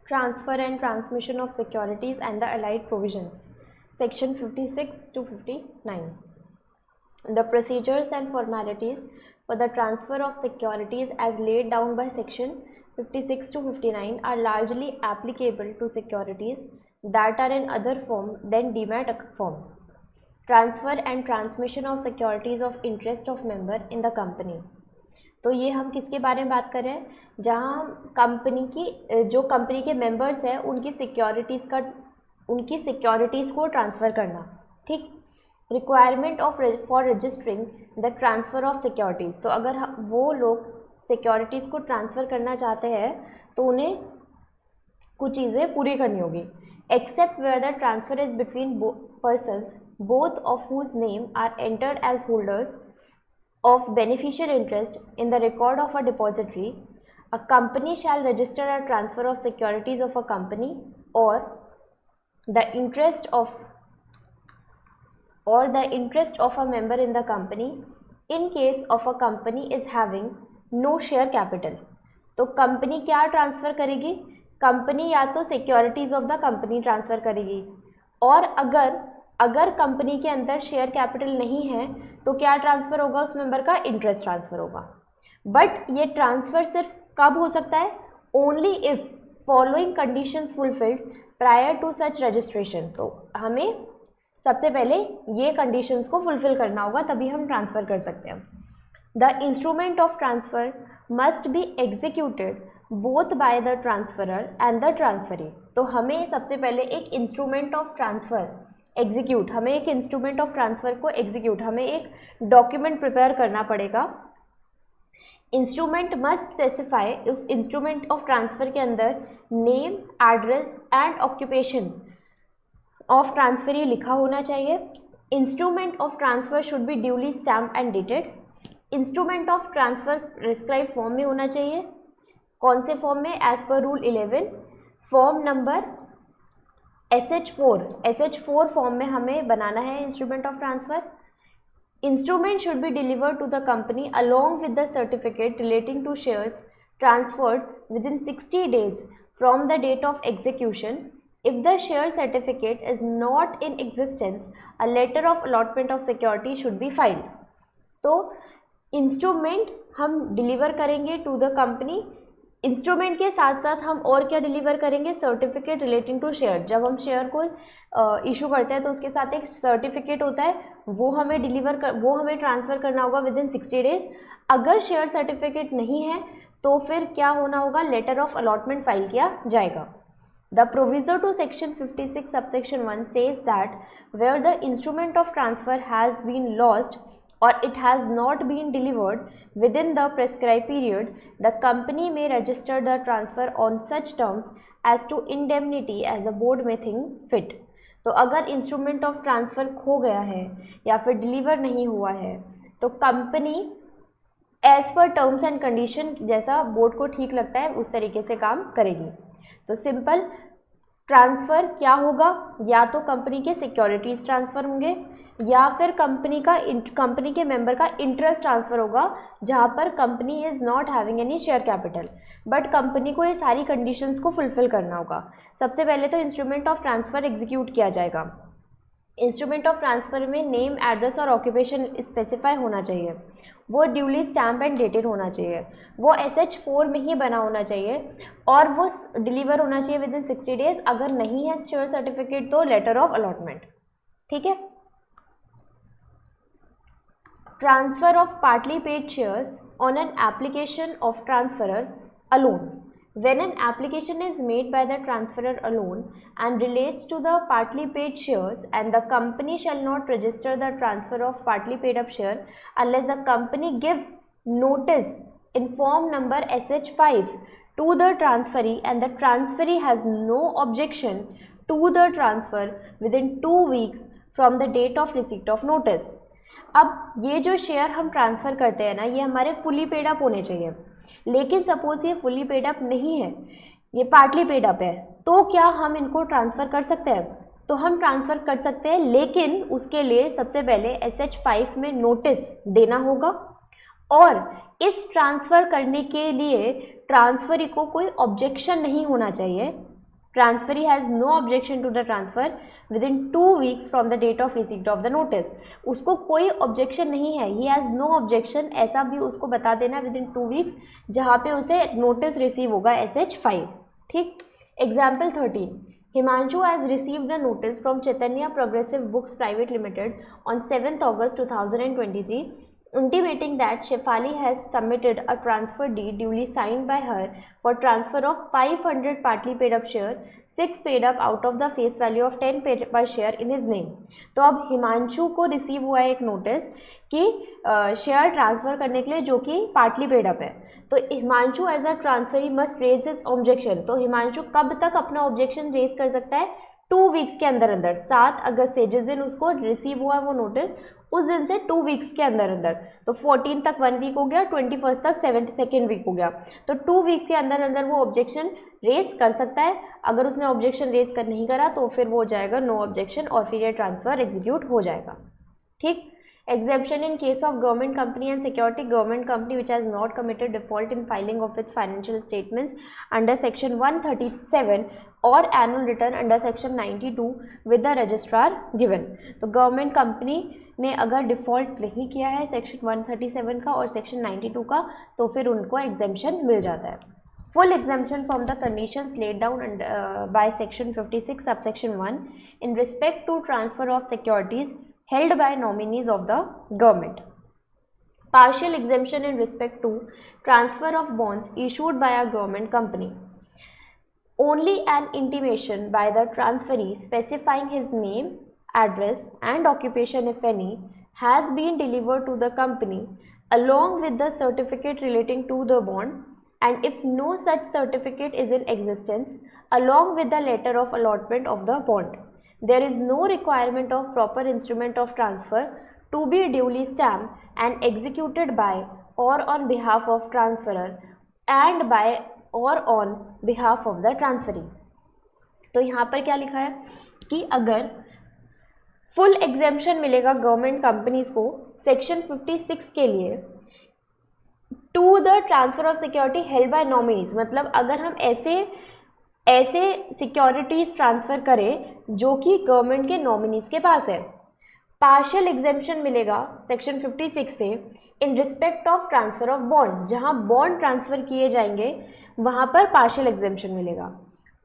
Transfer and transmission of securities and the allied provisions. Section 56 to 59. The procedures and formalities for the transfer of securities as laid down by section 56 to 59 are largely applicable to securities that are in other form than demat form. Transfer and transmission of securities of interest of member in the company. तो ये हम किसके बारे में बात कर रहे हैं, जहाँ कंपनी की जो कंपनी के मेंबर्स हैं उनकी सिक्योरिटीज़ को ट्रांसफ़र करना. ठीक. Requirement of for registering the transfer of securities. तो अगर वो लोग सिक्योरिटीज़ को ट्रांसफ़र करना चाहते हैं तो उन्हें कुछ चीज़ें पूरी करनी होगी. Except where the transfer is between persons both of whose name are entered as holders of beneficial interest in the record of a depository, a company shall register a transfer of securities of a company or the interest of a member in the company in case of a company is having no share capital. तो company क्या transfer करेगी, company या तो securities of the company transfer करेगी, और अगर company के अंदर शेयर कैपिटल नहीं है तो क्या ट्रांसफ़र होगा, उस मेंबर का इंटरेस्ट ट्रांसफ़र होगा. बट ये ट्रांसफ़र सिर्फ कब हो सकता है, only if following conditions fulfilled prior to such registration. तो हमें सबसे पहले ये कंडीशंस को फुलफिल करना होगा, तभी हम ट्रांसफ़र कर सकते हैं. The instrument of transfer must be executed both by the transferor and the transferee. तो हमें सबसे पहले एक इंस्ट्रूमेंट ऑफ ट्रांसफ़र एग्जीक्यूट, हमें एक इंस्ट्रूमेंट ऑफ ट्रांसफ़र को एग्जीक्यूट, हमें एक डॉक्यूमेंट प्रिपेयर करना पड़ेगा. इंस्ट्रूमेंट मस्ट स्पेसिफाई, उस इंस्ट्रूमेंट ऑफ ट्रांसफ़र के अंदर name, address and occupation of transferee लिखा होना चाहिए. Instrument of transfer should be duly stamp and dated. Instrument of transfer prescribe form में होना चाहिए. कौन से फॉर्म में, as per rule 11 form number SH4 form में हमें बनाना है instrument of transfer. Instrument should be delivered to the company along with the certificate relating to shares transferred within 60 days from the date of execution. If the share certificate is not in existence a letter of allotment of security should be filed. तो instrument हम deliver करेंगे to the company. Instrument के साथ साथ हम और क्या deliver करेंगे, सर्टिफिकेट रिलेटिंग टू शेयर. जब हम शेयर को इशू करते हैं तो उसके साथ एक सर्टिफिकेट होता है, वो हमें ट्रांसफ़र करना होगा विद इन 60 days. अगर शेयर सर्टिफिकेट नहीं है तो फिर क्या होना होगा, लेटर ऑफ अलॉटमेंट फाइल किया जाएगा. The proviso to section 56 subsection 1 says that where the instrument of transfer has been lost or it has not been delivered within the prescribed period, the company may register the transfer on such terms as to indemnity as the board may think fit. तो अगर instrument of transfer खो गया है या फिर deliver नहीं हुआ है तो company as per terms and condition जैसा बोर्ड को ठीक लगता है उस तरीके से काम करेगी. तो सिंपल ट्रांसफ़र क्या होगा, या तो कंपनी के सिक्योरिटीज़ ट्रांसफ़र होंगे या फिर कंपनी के मेंबर का इंटरेस्ट ट्रांसफ़र होगा, जहाँ पर company is not having any share capital, but company को ये सारी कंडीशंस को फुलफ़िल करना होगा. सबसे पहले तो इंस्ट्रूमेंट ऑफ ट्रांसफ़र एग्जीक्यूट किया जाएगा. इंस्ट्रूमेंट ऑफ ट्रांसफ़र में नेम, एड्रेस और ऑक्यूपेशन स्पेसिफाई होना चाहिए. वो ड्यूली स्टैम्प एंड डेटेड होना चाहिए. वो SH4 में ही बना होना चाहिए और वो डिलीवर होना चाहिए विद इन 60 days. अगर नहीं है शेयर सर्टिफिकेट तो लेटर ऑफ अलॉटमेंट. ठीक है. Transfer of partly paid shares on an application of transferor alone. When an application is made by the transferor alone and relates to the partly paid shares, and the company shall not register the transfer of partly paid up share unless the company give notice in form number SH5 to the transferee and the transferee has no objection to the transfer within 2 weeks from the date of receipt of notice. अब ये जो share हम transfer करते हैं ना, ये हमारे fully paid up होने चाहिए. लेकिन सपोज ये फुली पेड अप नहीं है, ये पार्टली पेड अप है, तो क्या हम इनको ट्रांसफ़र कर सकते हैं? तो हम ट्रांसफ़र कर सकते हैं, लेकिन उसके लिए सबसे पहले SH5 में नोटिस देना होगा और इस ट्रांसफ़र करने के लिए ट्रांसफरी को कोई ऑब्जेक्शन नहीं होना चाहिए. transferee has no objection to the transfer within 2 weeks from the date of receipt of the notice. उसको कोई objection नहीं है, he has no objection, ऐसा भी उसको बता देना within 2 weeks जहाँ पे उसे notice receive होगा SH5. ठीक. Example 13. Himanshu has received a notice from Chaitanya Progressive Books Private Limited on 7th August 2023 intimating that Shefali has submitted a transfer deed duly signed by her for transfer of 500 partly paid up share, 6 paid up out of the face value of 10 per share in his name. तो अब हिमांशु को receive हुआ है एक notice कि share transfer करने के लिए जो कि पार्टली पेड अप है. तो Himanshu as a transferee must raise his objection. तो हिमांशु कब तक अपना ऑब्जेक्शन रेज कर सकता है? 2 वीक्स के अंदर अंदर. 7 अगस्त से जिस दिन उसको रिसीव हुआ वो नोटिस उस दिन से 2 वीक्स के अंदर अंदर. तो 14 तक 1 वीक हो गया, 21 तक 2nd वीक हो गया. तो 2 वीक के अंदर अंदर वो ऑब्जेक्शन रेज कर सकता है. अगर उसने ऑब्जेक्शन रेज कर नहीं करा तो फिर वो हो जाएगा नो ऑब्जेक्शन और फिर ये ट्रांसफ़र एग्जीक्यूट हो जाएगा. ठीक. Exemption in case of government company and security. Government company which has not committed default in filing of its financial statements under section 137 or annual return under section 92 with the registrar given. तो government company ने अगर default नहीं किया है section 137 का और section 92 का तो फिर उनको एग्जेम्पशन मिल जाता है. Full exemption from the conditions laid down by section 56 subsection 1 in respect to transfer of securities held by nominees of the government. Partial exemption in respect to transfer of bonds issued by a government company. Only an intimation by the transferee specifying his name, address and occupation if any has been delivered to the company along with the certificate relating to the bond, and if no such certificate is in existence, along with the letter of allotment of the bond. There is no requirement of proper instrument of transfer to be duly stamped and executed by or on behalf of transferor and by or on behalf of the transferee. तो यहाँ पर क्या लिखा है कि अगर full exemption मिलेगा government companies को सेक्शन 56 के लिए to the transfer of security held by nominees. मतलब अगर हम ऐसे सिक्योरिटीज ट्रांसफ़र करें जो कि गवर्नमेंट के नॉमिनीज के पास है. पार्शियल एग्जेम्पशन मिलेगा सेक्शन 56 से in respect of transfer of bond. जहां बॉन्ड ट्रांसफ़र किए जाएंगे वहां पर पार्शियल एग्जेम्पशन मिलेगा.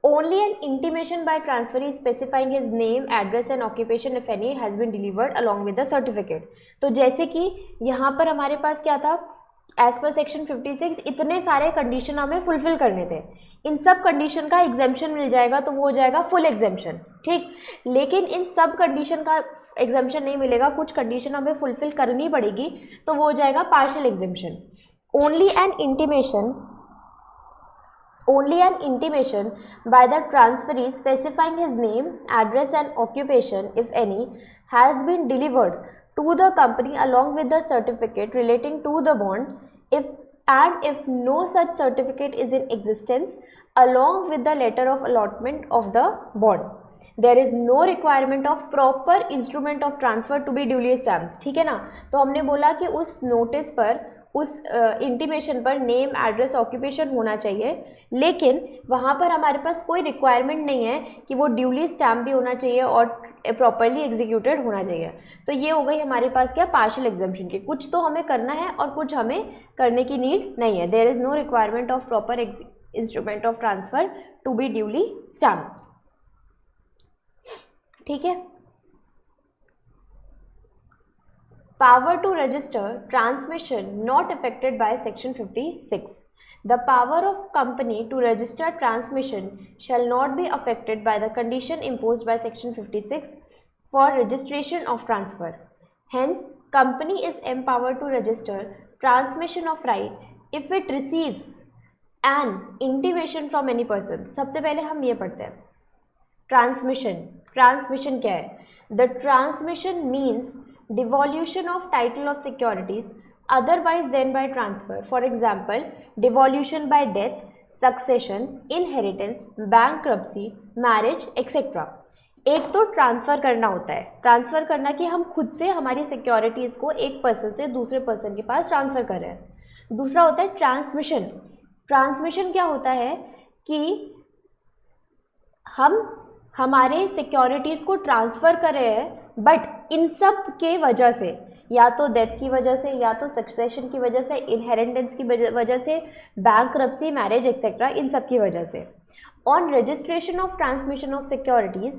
Only an intimation by transferee specifying his name, address and occupation if any has been delivered along with the certificate. तो जैसे कि यहाँ पर हमारे पास क्या था, एज पर सेक्शन 56 इतने सारे कंडीशन हमें फुलफिल करने थे. इन सब कंडीशन का एग्जेम्पशन मिल जाएगा तो वो हो जाएगा फुल एग्जेम्पशन. ठीक. लेकिन इन सब कंडीशन का एग्जेम्पशन नहीं मिलेगा, कुछ कंडीशन हमें फुलफिल करनी पड़ेगी तो वो हो जाएगा partial exemption. Only an intimation by the transferee specifying his name, address and occupation if any has been delivered to the company along with the certificate relating to the bond if no such certificate is in existence along with the letter of allotment of the bond. There is no requirement of proper instrument of transfer to be duly stamped. ठीक है ना. तो हमने बोला कि उस notice पर, उस इंटीमेशन पर नेम, एड्रेस, ऑक्यूपेशन होना चाहिए, लेकिन वहाँ पर हमारे पास कोई रिक्वायरमेंट नहीं है कि वो ड्यूली स्टैम्प भी होना चाहिए और प्रॉपरली एग्जीक्यूटेड होना चाहिए. तो ये हो गई हमारे पास क्या, पार्शियल एग्जेम्पशन की. कुछ तो हमें करना है और कुछ हमें करने की नीड नहीं है. There is no requirement of proper instrument of transfer to be duly stamp. ठीक है. Power to register transmission not affected by section 56. The power of company to register transmission shall not be affected by the condition imposed by section 56 for registration of transfer. Hence, company is empowered to register transmission of right if it receives an intimation from any person. सबसे पहले हम ये पढ़ते हैं transmission क्या है. The transmission means devolution of title of securities otherwise than by transfer. For example, devolution by death, succession, inheritance, bankruptcy, marriage, etc. एक तो ट्रांसफ़र करना होता है, ट्रांसफ़र करना कि हम खुद से हमारी सिक्योरिटीज़ को एक पर्सन से दूसरे पर्सन के पास ट्रांसफ़र कर रहे हैं. दूसरा होता है ट्रांसमिशन. ट्रांसमिशन क्या होता है कि हम हमारे सिक्योरिटीज़ को ट्रांसफ़र कर रहे हैं, बट इन सब के वजह से, या तो डेथ की वजह से, या तो सक्सेशन की वजह से, इनहेरिटेंस की वजह से, बैंक्रप्सी, मैरिज एक्सेट्रा, इन सब की वजह से। On registration of transmission of securities,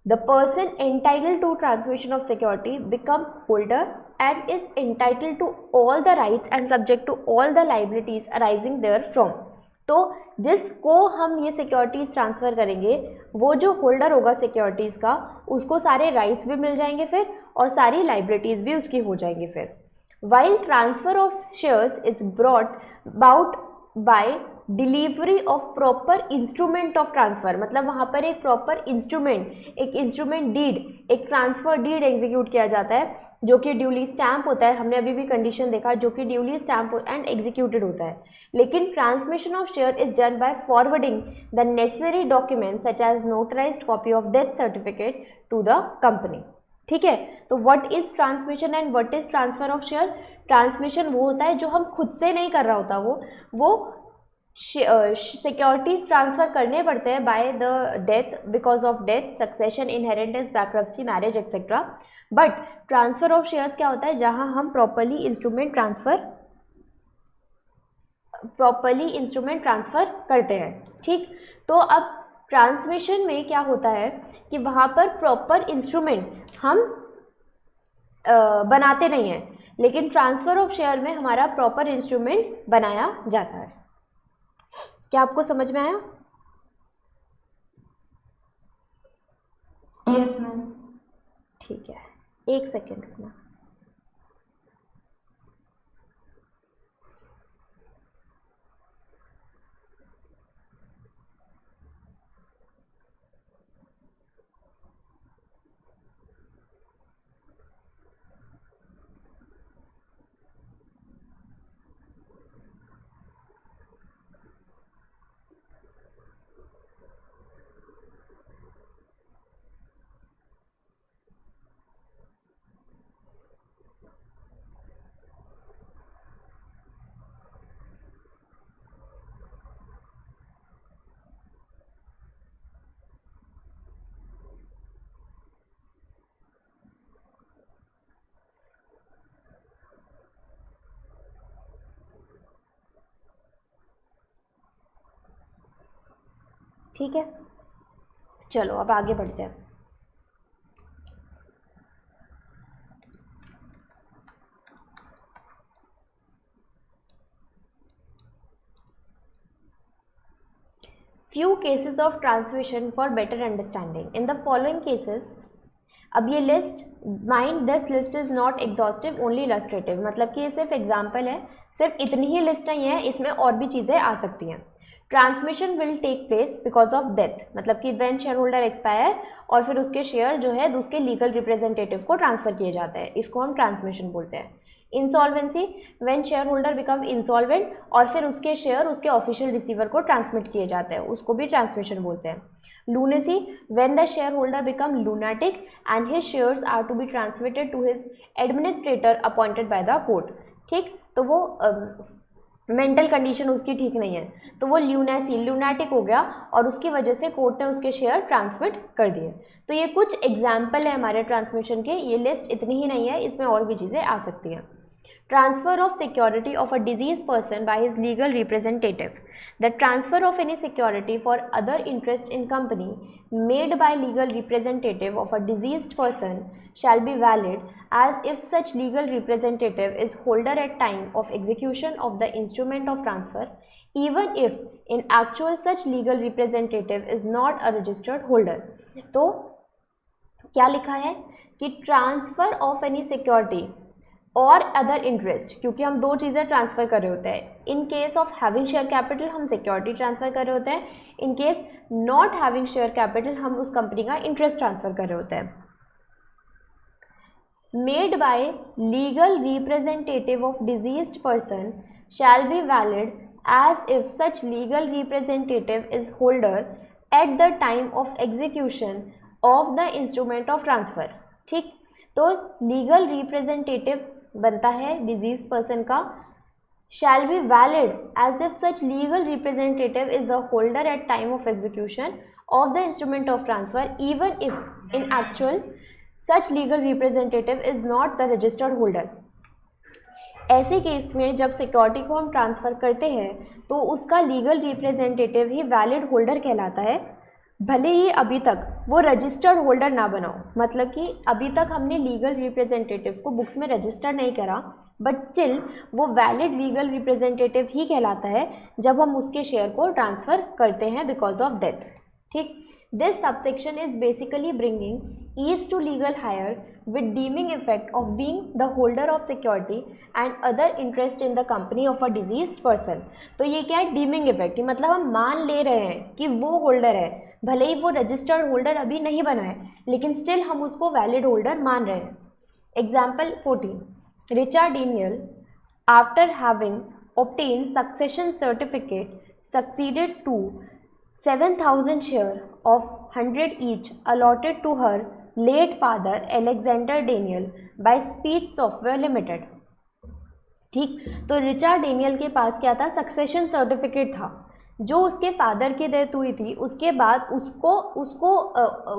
the person entitled to transmission of security become holder and is entitled to all the rights and subject to all the liabilities arising therefrom। तो जिसको हम ये securities transfer करेंगे, वो जो holder होगा securities का, उसको सारे राइट्स भी मिल जाएंगे फिर, और सारी लाइबिलिटीज़ भी उसकी हो जाएंगी फिर। While transfer of shares is brought about by delivery of proper instrument of transfer, मतलब वहाँ पर एक प्रॉपर इंस्ट्रूमेंट, एक इंस्ट्रूमेंट डीड, एक ट्रांसफ़र डीड एग्जीक्यूट किया जाता है, जो कि ड्यूली स्टैम्प होता है। हमने अभी भी कंडीशन देखा, जो कि ड्यूली स्टैम्प एंड एग्जीक्यूटेड होता है। लेकिन transmission of share is done by forwarding the necessary documents such as notarised copy of death certificate to the company. ठीक है, तो what is transmission and what is transfer of share? Transmission वो होता है जो हम खुद से नहीं कर रहा होता, वो सिक्योरिटीज ट्रांसफ़र करने पड़ते हैं by the death, because of death, succession, inheritance, bankruptcy, marriage etcetera. But transfer of shares क्या होता है? जहां हम प्रॉपर्ली इंस्ट्रूमेंट ट्रांसफ़र करते हैं। ठीक, तो अब ट्रांसमिशन में क्या होता है कि वहाँ पर प्रॉपर इंस्ट्रूमेंट हम बनाते नहीं हैं, लेकिन ट्रांसफ़र ऑफ शेयर में हमारा प्रॉपर इंस्ट्रूमेंट बनाया जाता है। क्या आपको समझ में आया? Yes ma'am. ठीक है, एक सेकेंड रुकना। ठीक है, चलो अब आगे बढ़ते हैं। Few cases of transmission for better understanding in the following cases. अब ये list, mind this list is not exhaustive, only illustrative, मतलब कि ये सिर्फ एग्जाम्पल है, सिर्फ इतनी ही लिस्ट नहीं है, इसमें और भी चीज़ें आ सकती हैं। Transmission will take place because of death, मतलब कि व्हेन शेयर होल्डर एक्सपायर और फिर उसके शेयर जो है उसके लीगल रिप्रेजेंटेटिव को ट्रांसफ़र किए जाते हैं, इसको हम ट्रांसमिशन बोलते हैं। Insolvency, when share holder become insolvent और फिर उसके शेयर उसके ऑफिशियल रिसीवर को ट्रांसमिट किए जाते हैं, उसको भी ट्रांसमिशन बोलते हैं। Lunacy, when the share holder become lunatic and his shares are to be transmitted to his administrator appointed by the court. ठीक, तो वो मेंटल कंडीशन उसकी ठीक नहीं है, तो वो लूनाटिक हो गया और उसकी वजह से कोर्ट ने उसके शेयर ट्रांसमिट कर दिए। तो ये कुछ एग्जाम्पल है हमारे ट्रांसमिशन के, ये लिस्ट इतनी ही नहीं है, इसमें और भी चीज़ें आ सकती हैं। Transfer of security of a deceased person by his legal representative. The transfer of any security for other interest in company made by legal representative of a deceased person shall be valid as if such legal representative is holder at time of execution of the instrument of transfer, even if in actual such legal representative is not a registered holder. तो क्या लिखा है कि transfer of any security और other interest, क्योंकि हम दो चीज़ें ट्रांसफ़र कर रहे होते हैं। इन case of having share capital हम सिक्योरिटी ट्रांसफ़र कर रहे होते हैं, in case not having share capital हम उस कंपनी का इंटरेस्ट ट्रांसफ़र कर रहे होते हैं। Made by legal representative of deceased person shall be valid as if such legal representative is holder at the time of execution of the instrument of transfer. ठीक, तो legal representative बनता है deceased person का, shall be valid as if such legal representative is the holder at time of execution of the instrument of transfer even if in actual such legal representative is not the registered holder. ऐसे case में जब security को हम transfer करते हैं तो उसका legal representative ही valid holder कहलाता है, भले ही अभी तक वो रजिस्टर्ड होल्डर ना बनाओ. मतलब कि अभी तक हमने लीगल रिप्रेजेंटेटिव को बुक्स में रजिस्टर नहीं करा, बट स्टिल वो वैलिड लीगल रिप्रेजेंटेटिव ही कहलाता है जब हम उसके शेयर को ट्रांसफ़र करते हैं बिकॉज ऑफ डेथ. ठीक. This subsection is basically bringing ease to legal heir with deeming effect of being the holder of security and other interest in the company of a deceased person. तो ये क्या है, dimming effect. मतलब हम मान ले रहे हैं कि वो होल्डर है, भले ही वो रजिस्टर्ड होल्डर अभी नहीं बना है, लेकिन स्टिल हम उसको वैलिड होल्डर मान रहे हैं. Example 14. Richard Daniel after having obtained succession certificate succeeded to 7,000 share of 100 each allotted to her late father Alexander Daniel by Speech Software Limited. ठीक. तो रिचर्ड डेनियल के पास क्या था, सक्सेशन सर्टिफिकेट था जो उसके फादर की डेथ हुई थी. उसके बाद उसको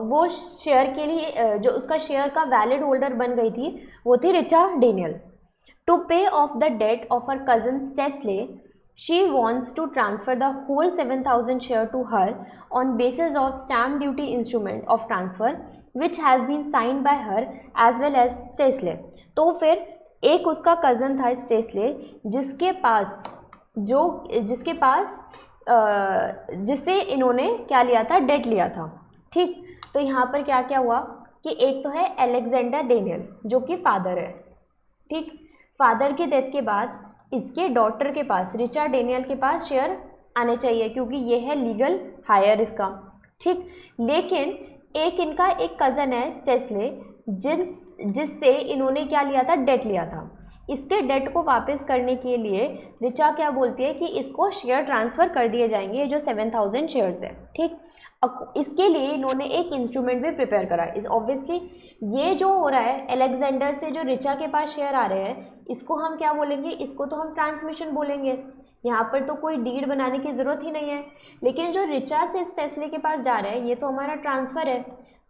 वो शेयर के लिए जो उसका शेयर का वैलिड होल्डर बन गई थी वो थी Richard Daniel. To pay off the date of her cousin Stesley, she wants to transfer the whole 7,000 share to her on basis of stamp duty instrument of transfer which has been signed by her as well as स्टेस्ले. तो फिर एक उसका cousin था स्टेस्ले जिससे इन्होंने क्या लिया था, डेट लिया था. ठीक. तो यहाँ पर क्या क्या हुआ कि एक तो है अलेक्जेंडर डेनियल जो कि फादर है. ठीक. फादर की डेथ के बाद इसके डॉटर के पास, रिचर्ड डेनियल के पास शेयर आने चाहिए क्योंकि ये है लीगल हायर इसका. ठीक. लेकिन एक इनका एक कज़न है स्टेस्ले जिससे इन्होंने क्या लिया था, डेट लिया था. इसके डेट को वापस करने के लिए रिचा क्या बोलती है कि इसको शेयर ट्रांसफ़र कर दिए जाएंगे, जो 7,000 शेयर्स है. ठीक. इसके लिए इन्होंने एक इंस्ट्रूमेंट भी प्रिपेयर करा. इस ऑब्वियसली ये जो हो रहा है अलेक्जेंडर से जो रिचा के पास शेयर आ रहे हैं, इसको हम क्या बोलेंगे, इसको तो हम ट्रांसमिशन बोलेंगे. यहाँ पर तो कोई डीड बनाने की ज़रूरत ही नहीं है. लेकिन जो रिचा से स्टेस्ले के पास जा रहा है ये तो हमारा ट्रांसफ़र है.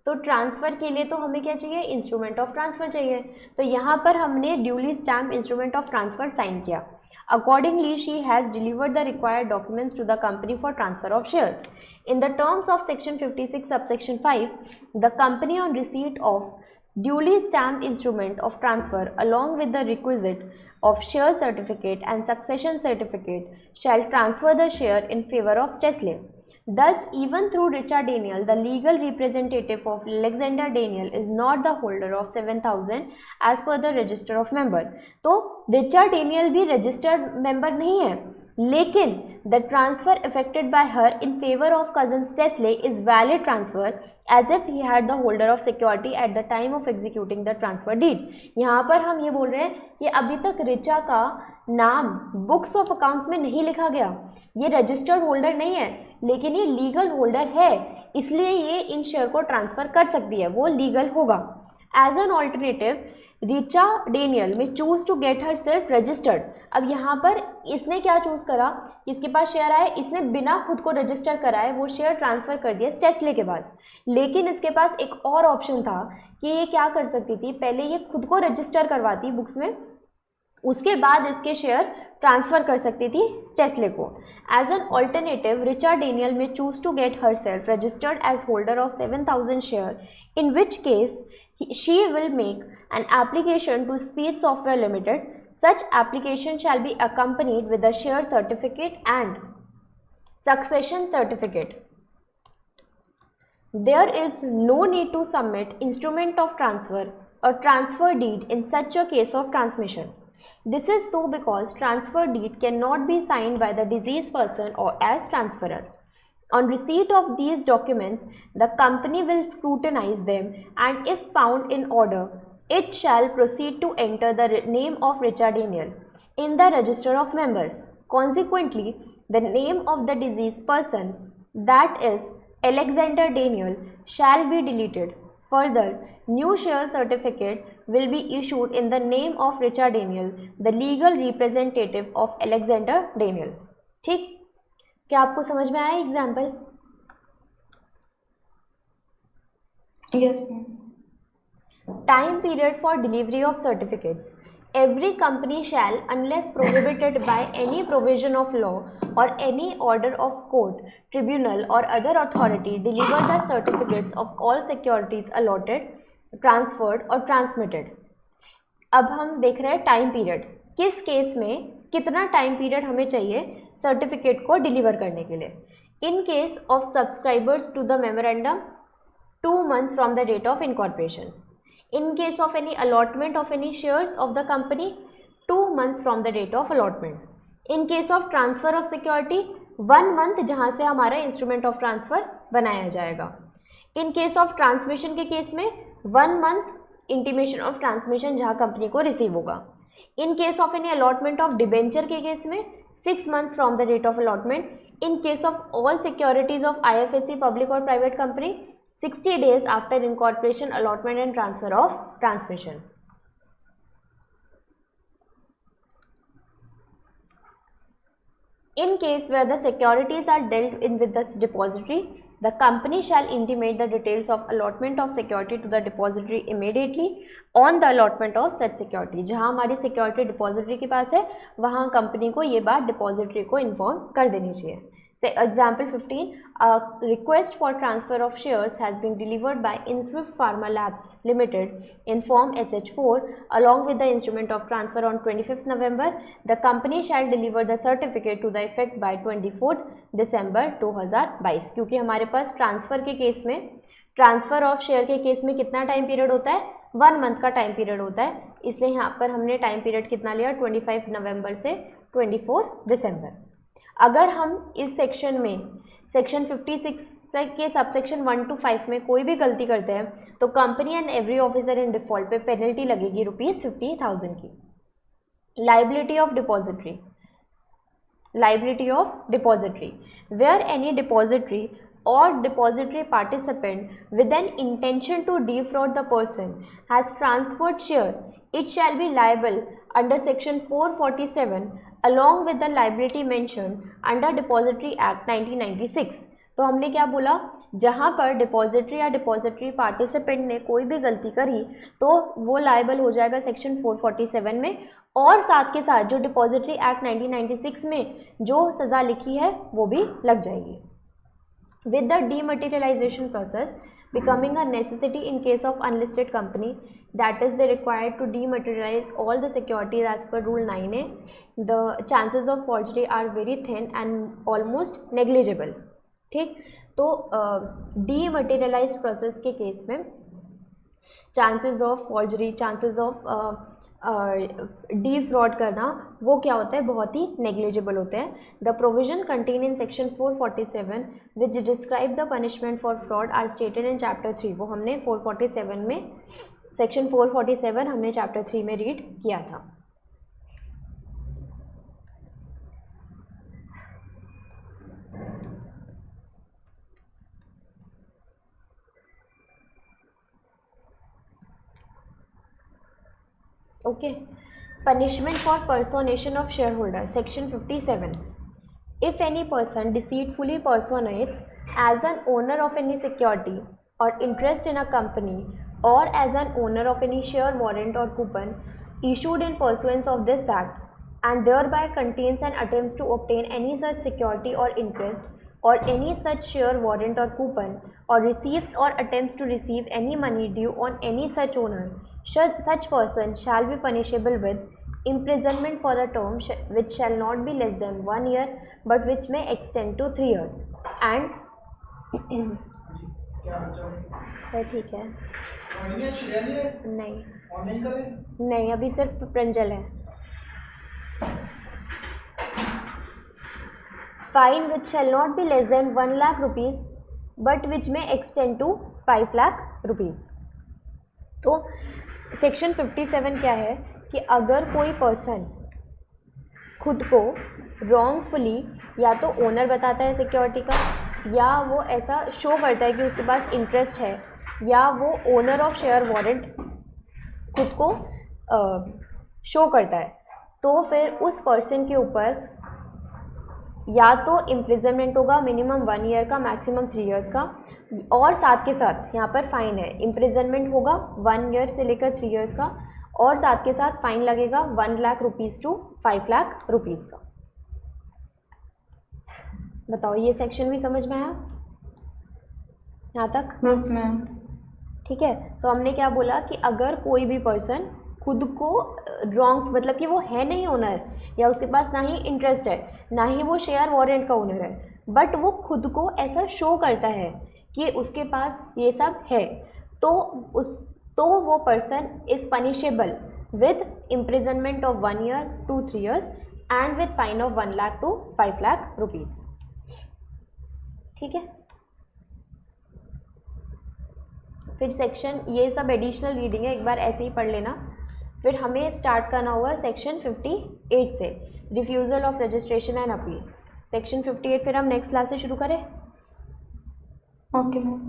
तो ट्रांसफ़र के लिए तो हमें क्या चाहिए, इंस्ट्रूमेंट ऑफ ट्रांसफ़र चाहिए. तो यहाँ पर हमने duly stamp instrument of transfer sign किया. Accordingly, she has delivered the required documents to the company for transfer of shares. In the terms of Section 56, subsection 5, the company on receipt of duly stamped instrument of transfer along with the requisite of share certificate and succession certificate shall transfer the share in favor of Stesley. Thus, even through Richard Daniel, the legal representative of Alexander Daniel is not the holder of 7,000 as per the register of member. तो Richard Daniel भी registered member नहीं है, लेकिन the transfer effected by her in favor of cousin Stesley is valid transfer as if he had the holder of security at the time of executing the transfer deed. यहाँ पर हम ये बोल रहे हैं कि अभी तक रिचा का नाम बुक्स ऑफ अकाउंट्स में नहीं लिखा गया, ये रजिस्टर्ड होल्डर नहीं है, लेकिन ये लीगल होल्डर है, इसलिए ये इन शेयर को ट्रांसफ़र कर सकती है, वो लीगल होगा. As an alternative Richa Daniel may choose to get herself registered. अब यहाँ पर इसने क्या चूज़ करा, इसके पास शेयर आए, इसने बिना खुद को रजिस्टर कराए वो शेयर ट्रांसफ़र कर दिया स्टेस्ले के पास. लेकिन इसके पास एक और ऑप्शन था कि ये क्या कर सकती थी, पहले ये खुद को रजिस्टर करवाती बुक्स में, उसके बाद इसके शेयर ट्रांसफ़र कर सकती थी स्टेस्ले को. As an alternative Richard Daniel may choose to get herself registered as holder of 7,000 share, in which case she will make an application to Speech Software Limited. Such application shall be accompanied with a share certificate and succession certificate. There is no need to submit instrument of transfer or transfer deed in such a case of transmission. This is so because transfer deed cannot be signed by the deceased person or as transferor. On receipt of these documents, the company will scrutinize them and if found in order, it shall proceed to enter the name of Richard Daniel in the register of members. Consequently, the name of the deceased person, that is Alexander Daniel, shall be deleted. Further, new share certificate will be issued in the name of Richard Daniel, the legal representative of Alexander Daniel. ठीक, क्या आपको समझ में आया example? Yes. Time period for delivery of certificates. Every company shall, unless prohibited by any provision of law or any order of court, tribunal or other authority, deliver the certificates of all securities allotted, transferred or transmitted. अब हम देख रहे हैं time period, किस case में कितना time period हमें चाहिए सर्टिफिकेट को डिलीवर करने के लिए. In case of subscribers to the memorandum 2 months from the date of incorporation. In case of any allotment of any shares of the company, 2 months from the date of allotment. In case of transfer of security, 1 month जहाँ से हमारा instrument of transfer बनाया जाएगा. In case of transmission के case में 1 month intimation of transmission जहाँ company को receive होगा. In case of any allotment of debenture के केस में 6 months from the date of allotment. In case of all securities of IFSC public or private company, 60 days after incorporation, allotment and transfer of transmission. In case where the securities are dealt in with the depository, the company shall intimate the details of allotment of security to the depository immediately on the allotment of such security. जहाँ हमारी security depository के पास है वहाँ company को ये बात depository को inform कर देनी चाहिए. Example 15, a request for transfer of shares has been delivered by InSwift Pharma Labs Limited in form SH4 along with the instrument of transfer on 25th November. The company shall deliver the certificate to the effect by 24th December 2022. क्योंकि हमारे पास transfer के case में, transfer of share के case में कितना time period होता है, 1 month का टाइम पीरियड होता है. इसलिए यहाँ पर हमने टाइम पीरियड कितना लिया, 25 नवंबर से 24 दिसंबर. अगर हम इस सेक्शन में सेक्शन 56 के सबसेक्शन 1 to 5 में कोई भी गलती करते हैं तो company and every officer in default पे पेनल्टी लगेगी ₹50,000 की. Liability of depository. Liability of depository. Where any depository or depository participant with an intention to defraud the person has transferred share, it shall be liable under section 447 along with the liability mentioned under Depository Act 1996. तो हमने क्या बोला, जहाँ पर depository या depository participant ने कोई भी गलती करी तो वो लायबल हो जाएगा सेक्शन 447 में, और साथ के साथ जो डिपॉजिटरी एक्ट 1996 में जो सज़ा लिखी है वो भी लग जाएगी. With the dematerialisation process becoming a necessity in case of unlisted company, that is they required to dematerialize all the securities as per rule 9A, the chances of forgery are very thin and almost negligible. ठीक, तो dematerialised process के case में chances of forgery, chances of D fraud करना वो क्या होता है, बहुत ही नेग्लिजिबल होते हैं. The provision contain in section 447 which describe the punishment for fraud are stated in chapter 3. वो हमने 447 में, सेक्शन 447 हमने चैप्टर 3 में रीड किया था. Okay, punishment for personation of shareholder, section 57. If any person deceitfully personates as an owner of any security or interest in a company or as an owner of any share warrant or coupon issued in pursuance of this act and thereby contains and attempts to obtain any such security or interest or any such share warrant or coupon or receives or attempts to receive any money due on any such owner, such person shall be punishable with imprisonment for the term which shall not be less than 1 year but which may extend to 3 years. And sir ठीक है, नहीं अभी सिर्फ प्रंजल है. Fine which shall not be less than 1 lakh rupees but which may extend to 5 lakh rupees. तो section 57 क्या है कि अगर कोई पर्सन खुद को रॉन्गफुली या तो ओनर बताता है सिक्योरिटी का, या वो ऐसा शो करता है कि उसके पास इंटरेस्ट है, या वो ओनर ऑफ शेयर वारंट खुद को शो करता है, तो फिर उस पर्सन के ऊपर या तो इम्प्रिजनमेंट होगा मिनिमम 1 ईयर का, मैक्सिमम 3 ईयर्स का, और साथ के साथ यहाँ पर फाइन है, इम्प्रिजनमेंट होगा 1 ईयर से लेकर 3 ईयर्स का, और साथ के साथ फाइन लगेगा 1 lakh rupees to 5 lakh rupees का। बताओ ये सेक्शन भी समझ में आया यहाँ तक? Yes ma'am. ठीक है, तो हमने क्या बोला कि अगर कोई भी पर्सन खुद को रॉन्ग, मतलब कि वो है नहीं ओनर, या उसके पास ना ही इंटरेस्ट है, ना ही वो शेयर वारंट का ओनर है, बट वो खुद को ऐसा शो करता है कि उसके पास ये सब है, तो वो person is punishable with imprisonment of 1 year to 3 years and with fine of 1 lakh to 5 lakh rupees. ठीक है, फिर सेक्शन, ये सब एडिशनल रीडिंग है, एक बार ऐसे ही पढ़ लेना। फिर हमें स्टार्ट करना होगा सेक्शन 58 से, refusal of registration and appeal. Section 58 फिर हम नेक्स्ट क्लास से शुरू करें। Okay ma'am.